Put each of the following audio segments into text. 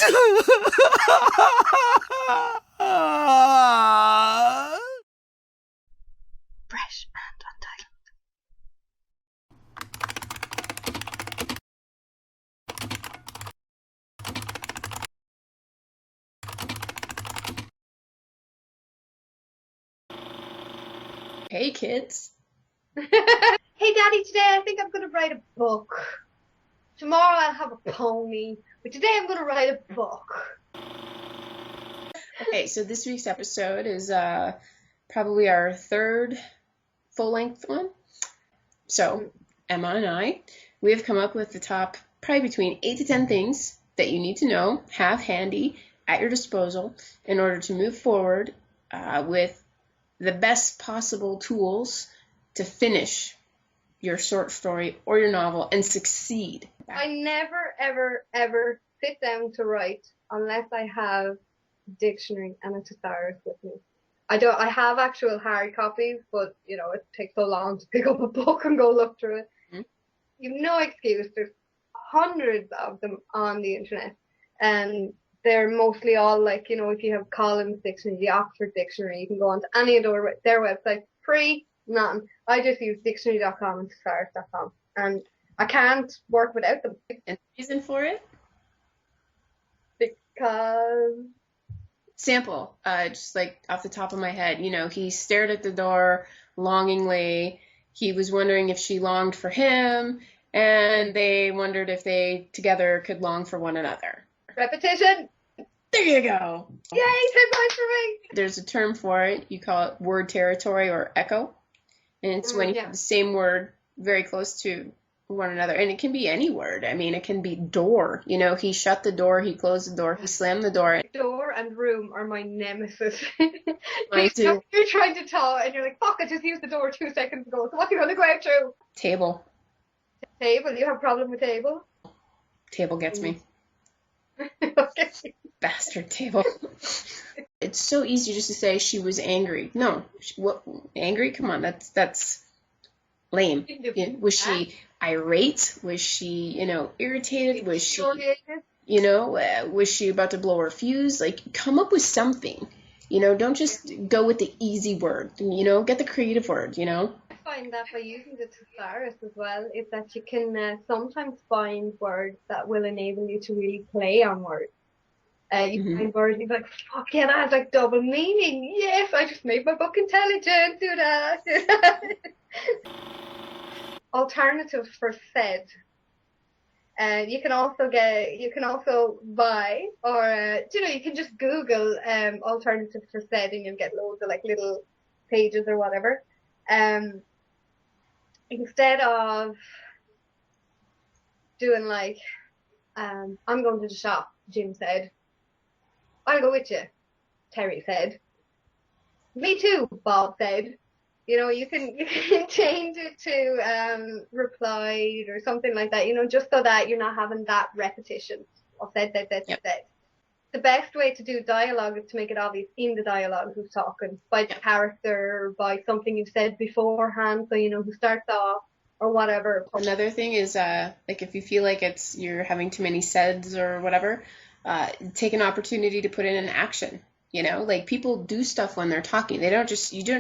Fresh and Untitled. Hey kids. Hey Daddy, today I think I'm going to write a book. Tomorrow I'll have a pony, but today I'm going to write a book. Okay, so this week's episode is probably our third full-length one. So Emma and I, we have come up with the top probably between 8 to 10 things that you need to know, have handy at your disposal in order to move forward with the best possible tools to finish your short story or your novel and succeed. I never, ever, ever sit down to write unless I have a dictionary and a thesaurus with me. I have actual hard copies, but it takes so long to pick up a book and go look through it. Mm-hmm. You've no excuse. There's hundreds of them on the internet, and they're mostly all like, if you have Collins Dictionary, the Oxford Dictionary, you can go onto any of their websites, free, nothing. I just use dictionary.com and thesaurus.com, and I can't work without them. And the reason for it? Because... Sample, just like off the top of my head, he stared at the door longingly. He was wondering if she longed for him, and they wondered if they together could long for one another. Repetition. There you go. Yay, 10 points for me. There's a term for it. You call it word territory or echo. And it's when you have the same word very close to one another. And it can be any word. I mean, it can be door. He shut the door, he closed the door, he slammed the door. Door and room are my nemesis. Mine too. You're trying to talk and you're like, fuck, I just used the door 2 seconds ago. So what are you going to go out through? Table. Table? You have a problem with table? Table gets me. Okay. Bastard table. It's so easy just to say she was angry. No. What? Angry? Come on, that's lame. Was she irate? Was she, irritated? Was she, was she about to blow her fuse? Like, come up with something. Don't just go with the easy word. Get the creative word, I find that by using the thesaurus as well, is that you can sometimes find words that will enable you to really play on words. You find words, you're like, fuck yeah, that has like double meaning. Yes, I just made my book intelligent. Do that. Alternatives for said. You can also buy, or you can just Google alternatives for said, and you'll get loads of like little pages or whatever. Instead of doing like, I'm going to the shop, Jim said. I'll go with you, Terry said. Me too, Bob said. You can change it to replied or something like that, just so that you're not having that repetition of said. The best way to do dialogue is to make it obvious in the dialogue who's talking, by the character, by something you've said beforehand, so you know who starts off or whatever. Another thing is like if you feel like you're having too many saids or whatever, take an opportunity to put in an action. Like people do stuff when they're talking. You don't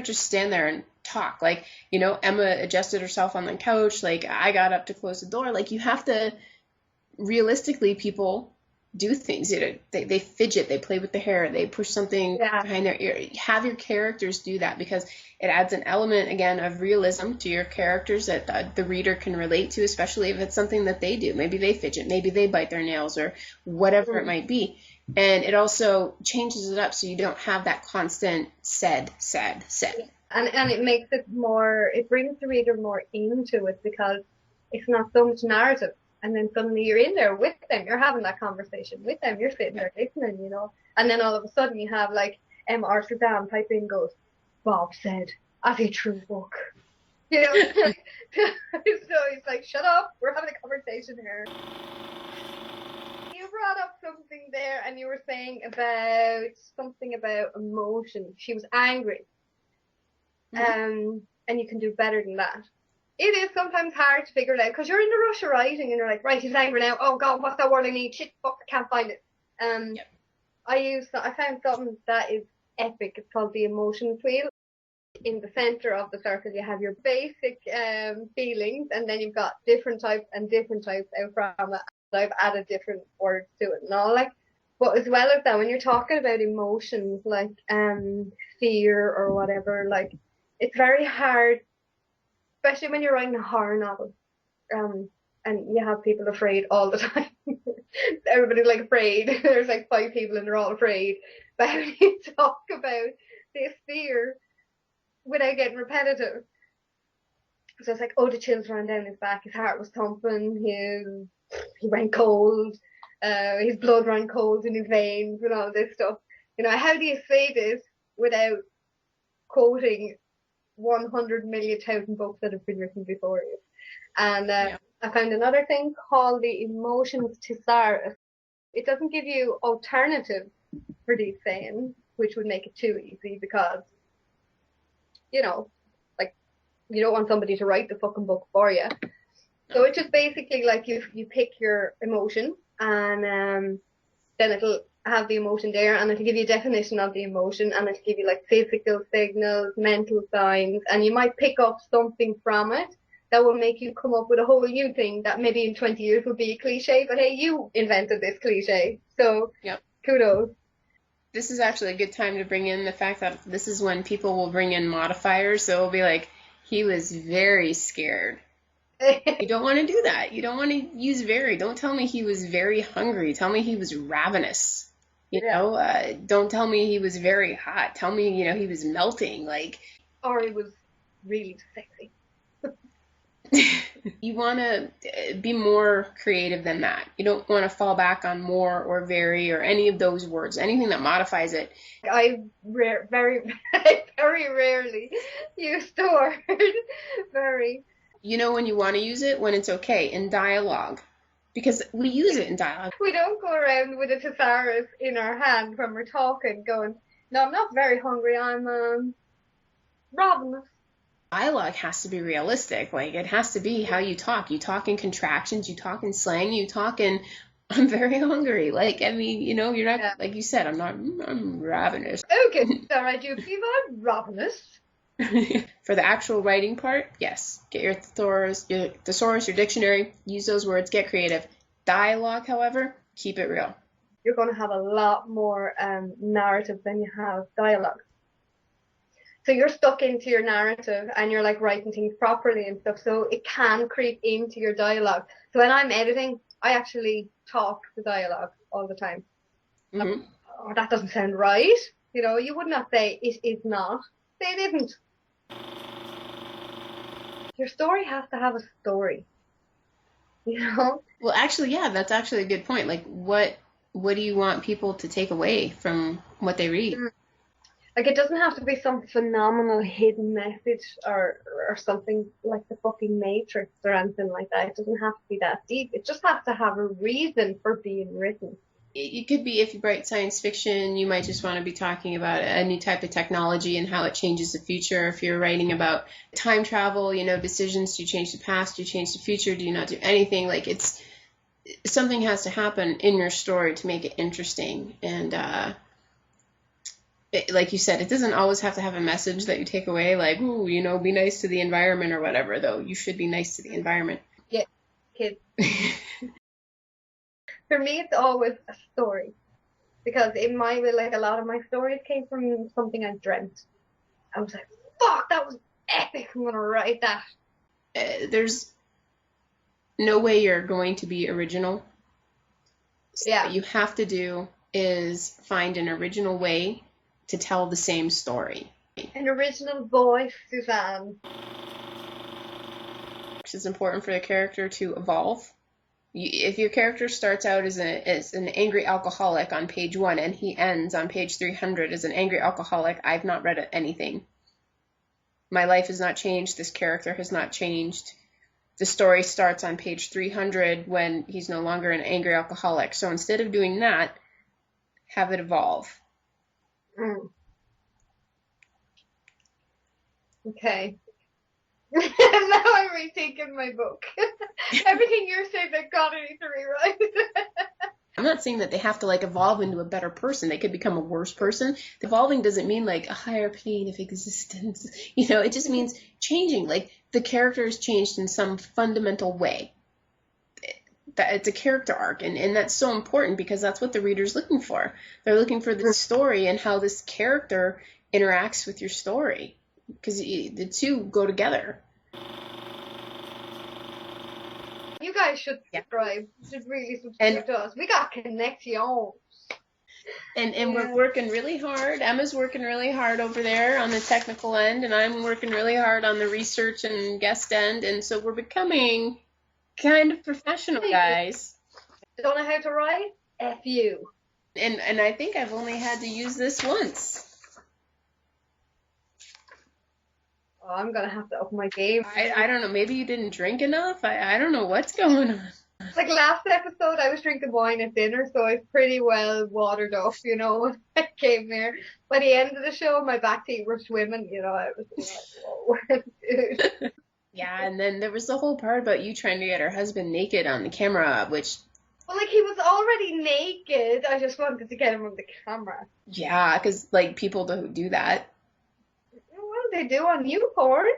just stand there and talk. Like, Emma adjusted herself on the couch. Like I got up to close the door. Like you have to, realistically, people do things. They fidget, they play with the hair, they push something behind their ear. Have your characters do that because it adds an element, again, of realism to your characters that the reader can relate to, especially if it's something that they do. Maybe they fidget, maybe they bite their nails or whatever it might be. And it also changes it up so you don't have that constant said. And it makes it more, it brings the reader more into it because it's not so much narrative. And then suddenly you're in there with them, you're having that conversation with them, you're sitting there listening, And then all of a sudden you have like Emma Amsterdam type in goes, Bob said, as a true book. So he's like, shut up, we're having a conversation here. You brought up something there and you were saying something about emotion. She was angry. And you can do better than that. It is sometimes hard to figure it out because you're in the rush of writing and you're like, right, he's angry now. Oh God, what's that word I need? Shit, fuck, I can't find it. Um, Yep. I found something that is epic. It's called the emotions wheel. In the center of the circle, you have your basic feelings, and then you've got different types and different types out from it. I've added different words to it and all like. But as well as that, when you're talking about emotions like fear or whatever, like it's very hard, especially when you're writing a horror novel. And you have people afraid all the time. Everybody's like afraid. There's like 5 people and they're all afraid. But how do you talk about this fear without getting repetitive? So it's like, oh, the chills ran down his back, his heart was thumping, he went cold, his blood ran cold in his veins and all this stuff. You know, how do you say this without quoting 100,000,000 books that have been written before you? And I found another thing called the emotions thesaurus. It doesn't give you alternatives for these sayings, which would make it too easy because, you know, like you don't want somebody to write the fucking book for you. So it's just basically like you pick your emotion and then it'll have the emotion there and it'll give you a definition of the emotion and it'll give you like physical signals, mental signs, and you might pick up something from it that will make you come up with a whole new thing that maybe in 20 years will be a cliche, but hey, you invented this cliche. So Yep. Kudos. This is actually a good time to bring in the fact that this is when people will bring in modifiers. So it'll be like, he was very scared. You don't want to do that. You don't want to use very. Don't tell me he was very hungry. Tell me he was ravenous. You know, don't tell me he was very hot. Tell me, he was melting. Like, or he was really sexy. You want to be more creative than that. You don't want to fall back on more or very or any of those words, anything that modifies it. I very, very rarely use the word very. You know when you want to use it? When it's okay, in dialogue. Because we use it in dialogue. We don't go around with a thesaurus in our hand when we're talking going, no, I'm not very hungry, I'm ravenous. Dialogue has to be realistic. Like, it has to be how you talk. You talk in contractions, you talk in slang, you talk in, I'm very hungry. Like, I mean, you're not, like you said, I'm ravenous. Okay, all right, you believe I'm ravenous? For the actual writing part, yes. Get your thesaurus, your dictionary, use those words, get creative. Dialogue, however, keep it real. You're going to have a lot more narrative than you have dialogue. So you're stuck into your narrative and you're like writing things properly and stuff. So it can creep into your dialogue. So when I'm editing, I actually talk the dialogue all the time. Mm-hmm. Oh, that doesn't sound right. You would not say it is not. Say it isn't. Your story has to have a story. Well, actually, yeah, that's actually a good point. Like, what do you want people to take away from what they read? Like, it doesn't have to be some phenomenal hidden message or something like the fucking Matrix or anything like that. It doesn't have to be that deep. It just has to have a reason for being written. It could be, if you write science fiction, you might just want to be talking about a new type of technology and how it changes the future. If you're writing about time travel, decisions, do you change the past, do you change the future, do you not do anything? Like, something has to happen in your story to make it interesting. And like you said, it doesn't always have to have a message that you take away, like, ooh, be nice to the environment or whatever, though. You should be nice to the environment. Yeah, kids. For me, it's always a story. Because in my way, like, a lot of my stories came from something I dreamt. I was like, fuck, that was epic. I'm going to write that. There's no way you're going to be original. So what you have to do is find an original way to tell the same story. An original voice, Suzanne. It's important for the character to evolve. If your character starts out as an angry alcoholic on page 1 and he ends on page 300 as an angry alcoholic, I've not read anything. My life has not changed. This character has not changed. The story starts on page 300 when he's no longer an angry alcoholic. So instead of doing that, have it evolve. Okay. Now I'm rethinking my book. Everything you're saying, I gotta need to rewrite. I'm not saying that they have to like evolve into a better person. They could become a worse person. Evolving doesn't mean like a higher plane of existence. It just means changing. Like the character has changed in some fundamental way. That it's a character arc, and that's so important because that's what the reader's looking for. They're looking for the story and how this character interacts with your story, because the two go together. You guys should subscribe. You should really subscribe to us. We got connections. And we're working really hard. Emma's working really hard over there on the technical end, and I'm working really hard on the research and guest end, and so we're becoming kind of professional, guys. Don't know how to write? F you. And I think I've only had to use this once. Oh, I'm gonna have to up my game. I don't know. Maybe you didn't drink enough. I don't know what's going on. Like last episode, I was drinking wine at dinner, so I was pretty well watered up, when I came there. By the end of the show, my back teeth were swimming, I was like, whoa. Yeah, and then there was the whole part about you trying to get her husband naked on the camera, which... Well, like, he was already naked. I just wanted to get him on the camera. Yeah, because, like, people don't do that. What do they do on YouPorn?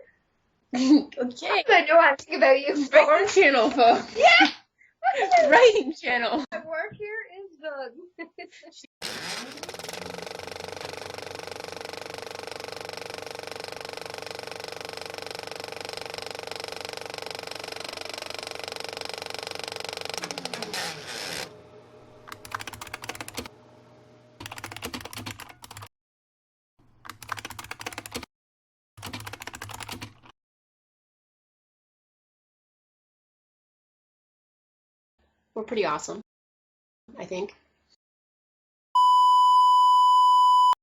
Okay. I know anything about YouPorn. Writing channel, folks. Yeah! Writing channel. My work here is done. We're pretty awesome, I think.